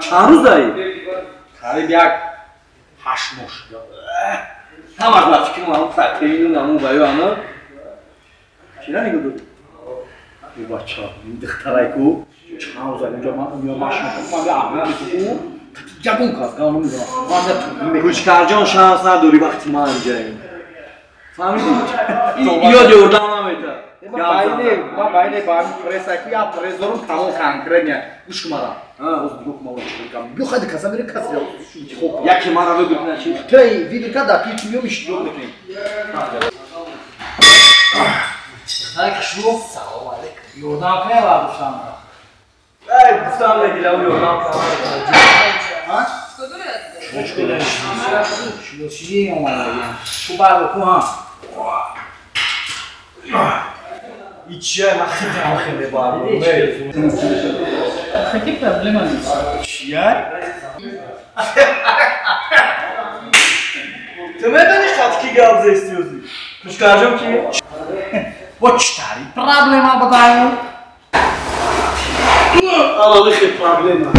چند روز داری؟ قریب یک 8 ماه همه از فکر همون فتحین و همون بایو همه چرا نگو دو؟ ای بچه ها این دخترای کو چند روز اینجا من اونیا ماشین کنم به احمد کو جگون کاز گانو میدونم کوچکر جان شانس نداری وقتی ما اینجاییم فهمیدی؟ یاد یوردم نمیده ما باید با همین پرسکی یا پرزورم تمام کنکرنیه گوش کمارم روز دیگه کمارم چیکارم بیو خیلی کسا میره کسی رو خب یکی ما رو بگو نه چی توی ویدیو کدا پیچ میو میشی رو بکنیم هک شو سلام علیکم یوردم کنه برداشتم ای گفتم نگیره و یوردم ها کدوم شو چی اومده تو بابا ها چیه من خیلی باید خیلی پرابلم نیست چیه؟ تو میدونی خاطر کی گاب زیستیوزی؟ توش کارجم کیه؟ با چطوری پرابلم ها بدایم؟ آلا خیلی پرابلم ها